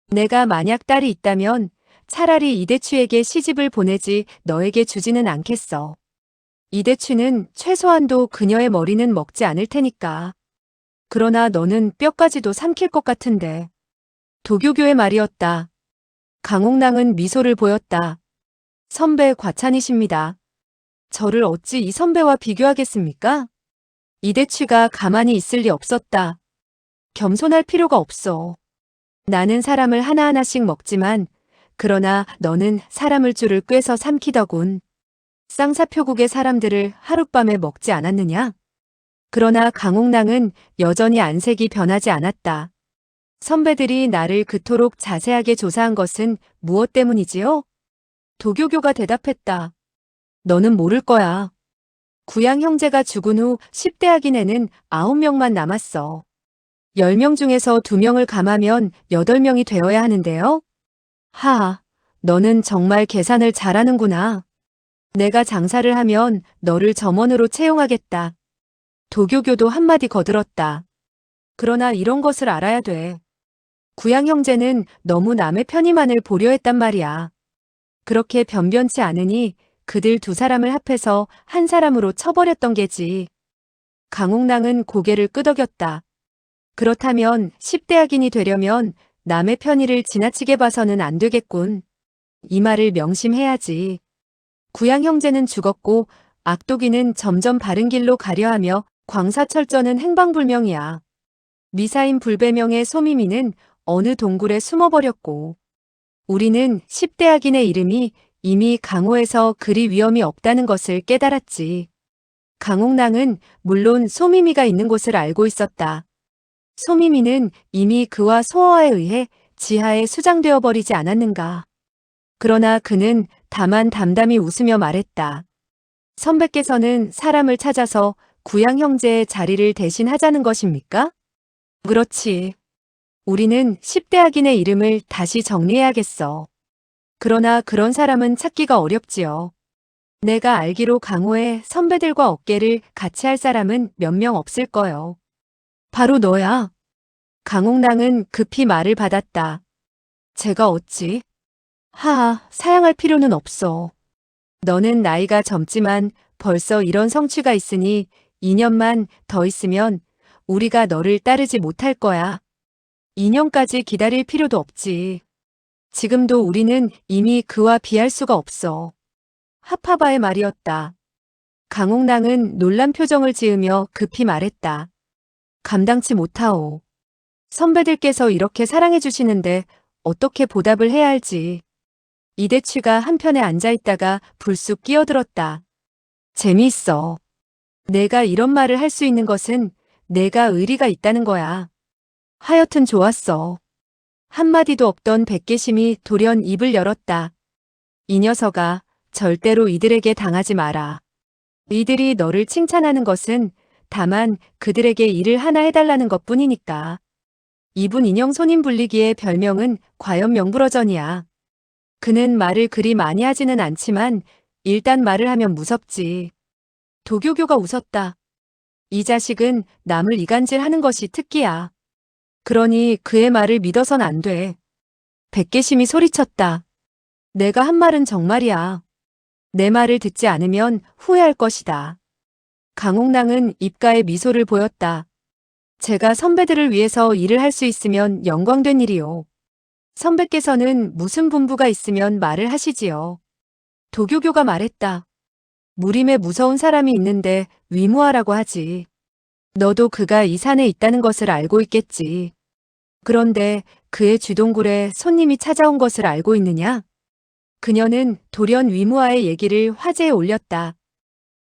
내가 만약 딸이 있다면 차라리 이대추에게 시집을 보내지 너에게 주지는 않겠어. 이대추는 최소한도 그녀의 머리는 먹지 않을 테니까. 그러나 너는 뼈까지도 삼킬 것 같은데. 도교교의 말이었다. 강옥랑은 미소를 보였다. 선배 과찬이십니다. 저를 어찌 이 선배와 비교하겠습니까? 이대취가 가만히 있을 리 없었다. 겸손할 필요가 없어. 나는 사람을 하나하나씩 먹지만 그러나 너는 사람을 줄을 꿰서 삼키더군. 쌍사표국의 사람들을 하룻밤에 먹지 않았느냐? 그러나 강옥랑은 여전히 안색이 변하지 않았다. 선배들이 나를 그토록 자세하게 조사한 것은 무엇 때문이지요? 도교교가 대답했다. 너는 모를 거야. 구양 형제가 죽은 후 10대 아기네는 9명만 남았어. 10명 중에서 2명을 감하면 8명이 되어야 하는데요. 하하, 너는 정말 계산을 잘하는구나. 내가 장사를 하면 너를 점원으로 채용하겠다. 도교교도 한마디 거들었다. 그러나 이런 것을 알아야 돼. 구양 형제는 너무 남의 편의만을 보려 했단 말이야. 그렇게 변변치 않으니 그들 두 사람을 합해서 한 사람으로 쳐버렸던 게지. 강옥랑은 고개를 끄덕였다. 그렇다면 10대 악인이 되려면 남의 편의를 지나치게 봐서는 안 되겠군. 이 말을 명심해야지. 구양 형제는 죽었고 악도기는 점점 바른 길로 가려하며 광사철저는 행방불명이야. 미사인 불배명의 소미미는 어느 동굴에 숨어버렸고 우리는 10대 악인의 이름이 이미 강호에서 그리 위험이 없다는 것을 깨달았지. 강옥랑은 물론 소미미가 있는 곳을 알고 있었다. 소미미는 이미 그와 소어에 의해 지하에 수장되어 버리지 않았는가. 그러나 그는 다만 담담히 웃으며 말했다. 선배께서는 사람을 찾아서 구양 형제의 자리를 대신하자는 것입니까? 그렇지. 우리는 10대 악인의 이름을 다시 정리해야겠어. 그러나 그런 사람은 찾기가 어렵지요. 내가 알기로 강호에 선배들과 어깨를 같이 할 사람은 몇 명 없을 거요. 바로 너야. 강옥랑은 급히 말을 받았다. 제가 어찌? 하하, 사양할 필요는 없어. 너는 나이가 젊지만 벌써 이런 성취가 있으니 2년만 더 있으면 우리가 너를 따르지 못할 거야. 2년까지 기다릴 필요도 없지. 지금도 우리는 이미 그와 비할 수가 없어. 하파바의 말이었다. 강옥랑은 놀란 표정을 지으며 급히 말했다. 감당치 못하오. 선배들께서 이렇게 사랑해 주시는데 어떻게 보답을 해야 할지. 이대취가 한편에 앉아있다가 불쑥 끼어들었다. 재미있어. 내가 이런 말을 할 수 있는 것은 내가 의리가 있다는 거야. 하여튼 좋았어. 한마디도 없던 백계심이 돌연 입을 열었다. 이 녀석아, 절대로 이들에게 당하지 마라. 이들이 너를 칭찬하는 것은 다만 그들에게 일을 하나 해달라는 것뿐이니까. 이분 인형 손님 불리기의 별명은 과연 명불허전이야. 그는 말을 그리 많이 하지는 않지만 일단 말을 하면 무섭지. 도교교가 웃었다. 이 자식은 남을 이간질하는 것이 특기야. 그러니 그의 말을 믿어선 안 돼. 백계심이 소리쳤다. 내가 한 말은 정말이야. 내 말을 듣지 않으면 후회할 것이다. 강옥랑은 입가에 미소를 보였다. 제가 선배들을 위해서 일을 할 수 있으면 영광된 일이요. 선배께서는 무슨 분부가 있으면 말을 하시지요. 도교교가 말했다. 무림에 무서운 사람이 있는데 위무하라고 하지. 너도 그가 이 산에 있다는 것을 알고 있겠지. 그런데 그의 쥐동굴에 손님이 찾아온 것을 알고 있느냐? 그녀는 돌연 위무아의 얘기를 화제에 올렸다.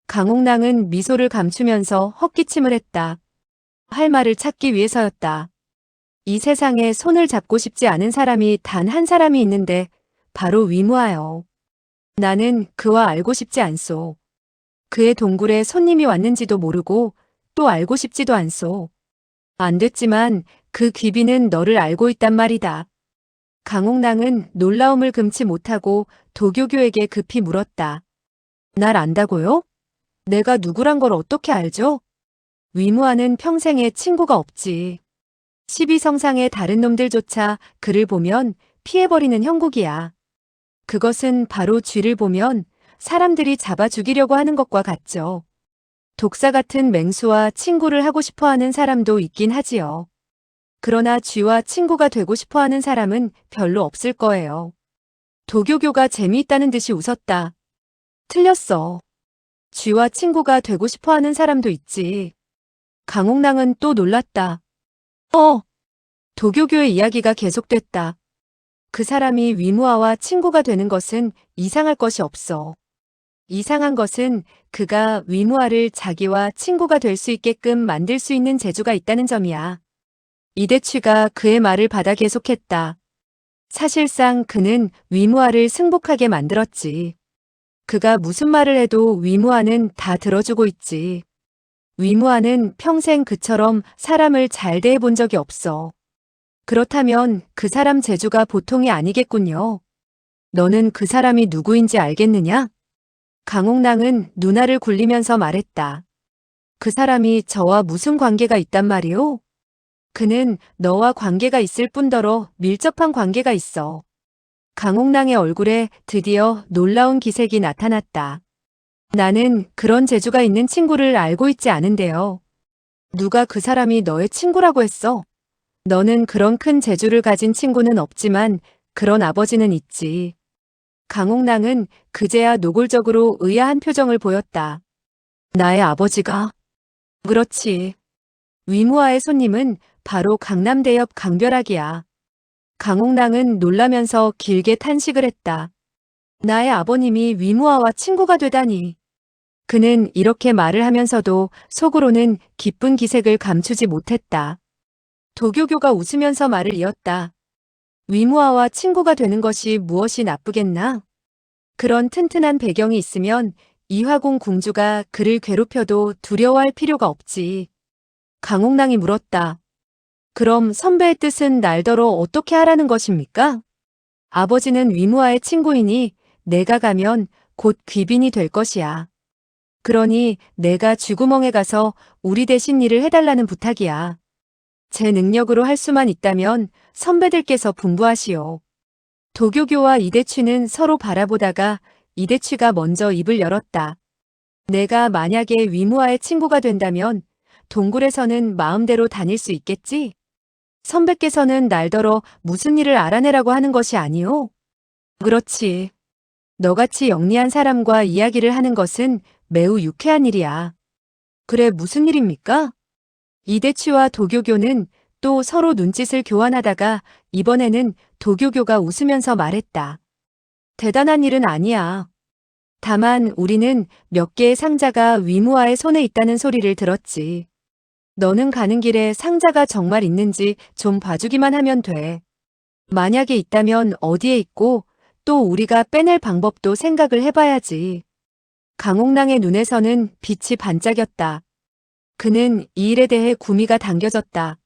강옥랑은 미소를 감추면서 헛기침을 했다. 할 말을 찾기 위해서였다. 이 세상에 손을 잡고 싶지 않은 사람이 단 한 사람이 있는데 바로 위무아요. 나는 그와 알고 싶지 않소. 그의 동굴에 손님이 왔는지도 모르고 또 알고 싶지도 않소. 안 됐지만 그 귀비는 너를 알고 있단 말이다. 강옥랑은 놀라움을 금치 못하고 도교교에게 급히 물었다. 날 안다고요? 내가 누구란 걸 어떻게 알죠? 위무아는 평생에 친구가 없지. 12성상의 다른 놈들조차 그를 보면 피해버리는 형국이야. 그것은 바로 쥐를 보면 사람들이 잡아 죽이려고 하는 것과 같죠. 독사 같은 맹수와 친구를 하고 싶어하는 사람도 있긴 하지요. 그러나 쥐와 친구가 되고 싶어하는 사람은 별로 없을 거예요. 도교교가 재미있다는 듯이 웃었다. 틀렸어. 쥐와 친구가 되고 싶어하는 사람도 있지. 강옥랑은 또 놀랐다. 도교교의 이야기가 계속됐다. 그 사람이 위무아와 친구가 되는 것은 이상할 것이 없어. 이상한 것은 그가 위무아를 자기와 친구가 될 수 있게끔 만들 수 있는 재주가 있다는 점이야. 이대취가 그의 말을 받아 계속했다. 사실상 그는 위무아를 승복하게 만들었지. 그가 무슨 말을 해도 위무아는 다 들어주고 있지. 위무아는 평생 그처럼 사람을 잘 대해본 적이 없어. 그렇다면 그 사람 재주가 보통이 아니겠군요. 너는 그 사람이 누구인지 알겠느냐? 강옥랑은 눈알을 굴리면서 말했다. 그 사람이 저와 무슨 관계가 있단 말이오? 그는 너와 관계가 있을 뿐더러 밀접한 관계가 있어. 강옥랑의 얼굴에 드디어 놀라운 기색이 나타났다. 나는 그런 재주가 있는 친구를 알고 있지 않은데요. 누가 그 사람이 너의 친구라고 했어? 너는 그런 큰 재주를 가진 친구는 없지만 그런 아버지는 있지. 강옥랑은 그제야 노골적으로 의아한 표정을 보였다. 나의 아버지가? 그렇지. 위무아의 손님은 바로 강남대 옆 강벼락이야. 강옥랑은 놀라면서 길게 탄식을 했다. 나의 아버님이 위무아와 친구가 되다니. 그는 이렇게 말을 하면서도 속으로는 기쁜 기색을 감추지 못했다. 도교교가 웃으면서 말을 이었다. 위무아와 친구가 되는 것이 무엇이 나쁘겠나? 그런 튼튼한 배경이 있으면 이화공 공주가 그를 괴롭혀도 두려워할 필요가 없지. 강옥랑이 물었다. 그럼 선배의 뜻은 날더러 어떻게 하라는 것입니까? 아버지는 위무아의 친구이니 내가 가면 곧 귀빈이 될 것이야. 그러니 내가 쥐구멍에 가서 우리 대신 일을 해달라는 부탁이야. 제 능력으로 할 수만 있다면 선배들께서 분부하시오. 도교교와 이대취는 서로 바라보다가 이대취가 먼저 입을 열었다. 내가 만약에 위무아의 친구가 된다면 동굴에서는 마음대로 다닐 수 있겠지? 선배께서는 날더러 무슨 일을 알아내라고 하는 것이 아니오? 그렇지. 너같이 영리한 사람과 이야기를 하는 것은 매우 유쾌한 일이야. 그래, 무슨 일입니까? 이대취와 도교교는 또 서로 눈짓을 교환하다가 이번에는 도교교가 웃으면서 말했다. 대단한 일은 아니야. 다만 우리는 몇 개의 상자가 위무아의 손에 있다는 소리를 들었지. 너는 가는 길에 상자가 정말 있는지 좀 봐주기만 하면 돼. 만약에 있다면 어디에 있고 또 우리가 빼낼 방법도 생각을 해봐야지. 강옥랑의 눈에서는 빛이 반짝였다. 그는 이 일에 대해 구미가 당겨졌다.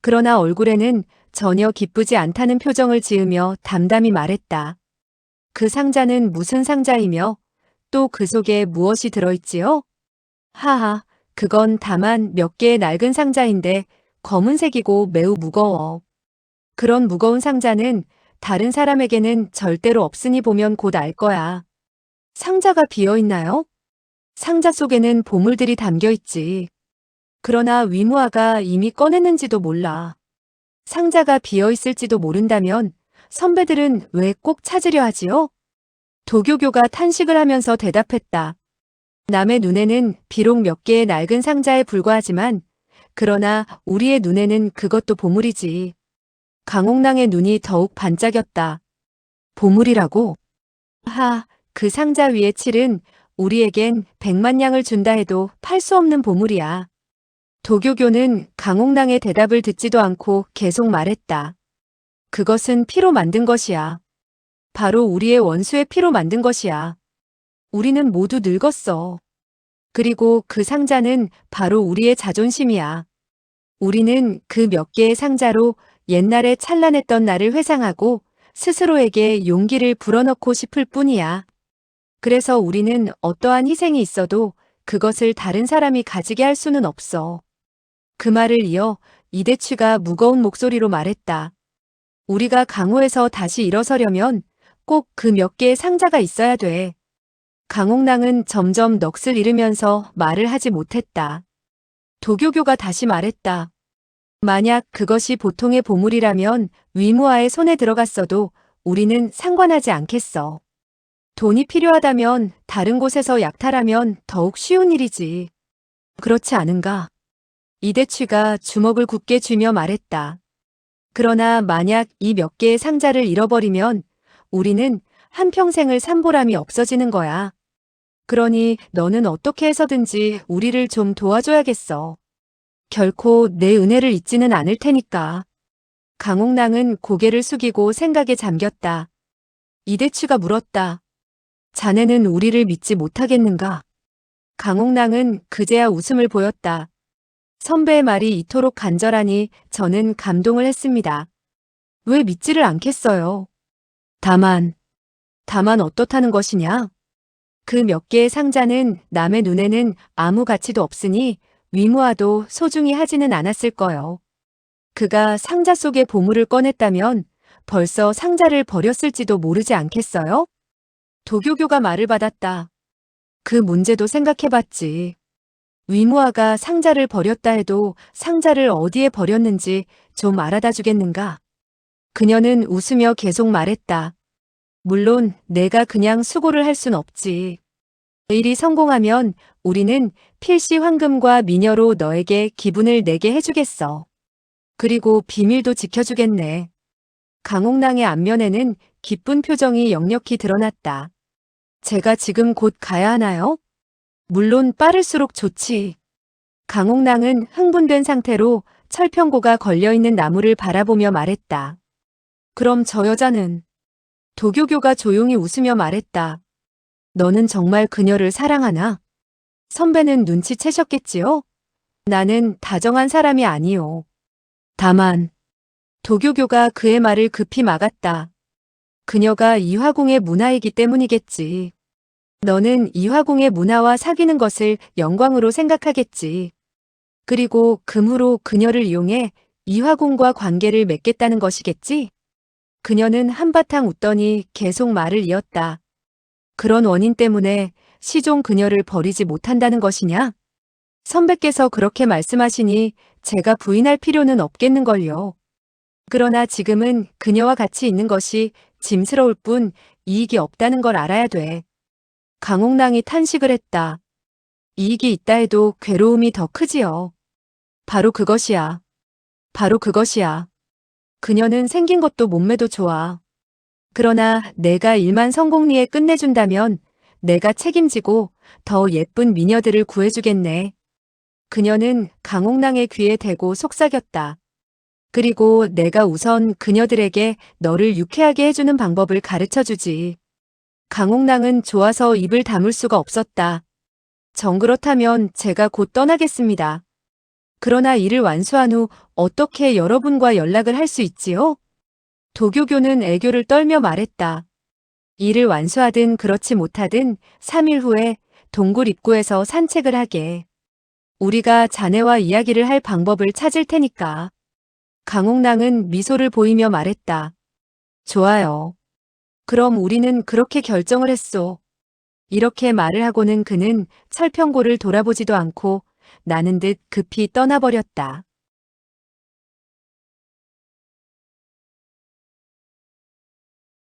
그러나 얼굴에는 전혀 기쁘지 않다는 표정을 지으며 담담히 말했다. 그 상자는 무슨 상자이며 또 그 속에 무엇이 들어있지요? 하하, 그건 다만 몇 개의 낡은 상자인데 검은색이고 매우 무거워. 그런 무거운 상자는 다른 사람에게는 절대로 없으니 보면 곧 알 거야. 상자가 비어있나요? 상자 속에는 보물들이 담겨있지. 그러나 위무아가 이미 꺼냈는지도 몰라. 상자가 비어있을지도 모른다면 선배들은 왜 꼭 찾으려 하지요? 도교교가 탄식을 하면서 대답했다. 남의 눈에는 비록 몇 개의 낡은 상자에 불과하지만 그러나 우리의 눈에는 그것도 보물이지. 강옥랑의 눈이 더욱 반짝였다. 보물이라고? 그 상자 위의 칠은 우리에겐 100만 양을 준다 해도 팔 수 없는 보물이야. 도교교는 강옥랑의 대답을 듣지도 않고 계속 말했다. 그것은 피로 만든 것이야. 바로 우리의 원수의 피로 만든 것이야. 우리는 모두 늙었어. 그리고 그 상자는 바로 우리의 자존심이야. 우리는 그 몇 개의 상자로 옛날에 찬란했던 나를 회상하고 스스로에게 용기를 불어넣고 싶을 뿐이야. 그래서 우리는 어떠한 희생이 있어도 그것을 다른 사람이 가지게 할 수는 없어. 그 말을 이어 이대취가 무거운 목소리로 말했다. 우리가 강호에서 다시 일어서려면 꼭 그 몇 개의 상자가 있어야 돼. 강옥랑은 점점 넋을 잃으면서 말을 하지 못했다. 도교교가 다시 말했다. 만약 그것이 보통의 보물이라면 위무아의 손에 들어갔어도 우리는 상관하지 않겠어. 돈이 필요하다면 다른 곳에서 약탈하면 더욱 쉬운 일이지. 그렇지 않은가? 이대취가 주먹을 굳게 쥐며 말했다. 그러나 만약 이 몇 개의 상자를 잃어버리면 우리는 한평생을 산 보람이 없어지는 거야. 그러니 너는 어떻게 해서든지 우리를 좀 도와줘야겠어. 결코 내 은혜를 잊지는 않을 테니까. 강옥랑은 고개를 숙이고 생각에 잠겼다. 이대취가 물었다. 자네는 우리를 믿지 못하겠는가? 강옥랑은 그제야 웃음을 보였다. 선배의 말이 이토록 간절하니 저는 감동을 했습니다. 왜 믿지를 않겠어요? 다만 어떻다는 것이냐? 그 몇 개의 상자는 남의 눈에는 아무 가치도 없으니 위무아도 소중히 하지는 않았을 거요. 그가 상자 속의 보물을 꺼냈다면 벌써 상자를 버렸을지도 모르지 않겠어요? 도교교가 말을 받았다. 그 문제도 생각해봤지. 위무아가 상자를 버렸다 해도 상자를 어디에 버렸는지 좀 알아다 주겠는가? 그녀는 웃으며 계속 말했다. 물론 내가 그냥 수고를 할 순 없지. 일이 성공하면 우리는 필시 황금과 미녀로 너에게 기분을 내게 해주겠어. 그리고 비밀도 지켜주겠네. 강옥랑의 안면에는 기쁜 표정이 역력히 드러났다. 제가 지금 곧 가야 하나요? 물론 빠를수록 좋지. 강옥랑은 흥분된 상태로 철평고가 걸려있는 나무를 바라보며 말했다. 그럼 저 여자는? 도교교가 조용히 웃으며 말했다. 너는 정말 그녀를 사랑하나? 선배는 눈치채셨겠지요? 나는 다정한 사람이 아니요. 다만, 도교교가 그의 말을 급히 막았다. 그녀가 이화궁의 문화이기 때문이겠지. 너는 이화궁의 문화와 사귀는 것을 영광으로 생각하겠지. 그리고 금으로 그녀를 이용해 이화궁과 관계를 맺겠다는 것이겠지? 그녀는 한바탕 웃더니 계속 말을 이었다. 그런 원인 때문에 시종 그녀를 버리지 못한다는 것이냐? 선배께서 그렇게 말씀하시니 제가 부인할 필요는 없겠는걸요. 그러나 지금은 그녀와 같이 있는 것이 짐스러울 뿐 이익이 없다는 걸 알아야 돼. 강옥랑이 탄식을 했다. 이익이 있다 해도 괴로움이 더 크지요. 바로 그것이야. 바로 그것이야. 그녀는 생긴 것도 몸매도 좋아. 그러나 내가 일만 성공리에 끝내준다면 내가 책임지고 더 예쁜 미녀들을 구해주겠네. 그녀는 강옥랑의 귀에 대고 속삭였다. 그리고 내가 우선 그녀들에게 너를 유쾌하게 해주는 방법을 가르쳐주지. 강옥랑은 좋아서 입을 다물 수가 없었다. 정 그렇다면 제가 곧 떠나겠습니다. 그러나 일을 완수한 후 어떻게 여러분과 연락을 할 수 있지요? 도교교는 애교를 떨며 말했다. 일을 완수하든 그렇지 못하든 3일 후에 동굴 입구에서 산책을 하게. 우리가 자네와 이야기를 할 방법을 찾을 테니까. 강옥랑은 미소를 보이며 말했다. 좋아요. 그럼 우리는 그렇게 결정을 했소. 이렇게 말을 하고는 그는 철평고를 돌아보지도 않고 나는 듯 급히 떠나버렸다.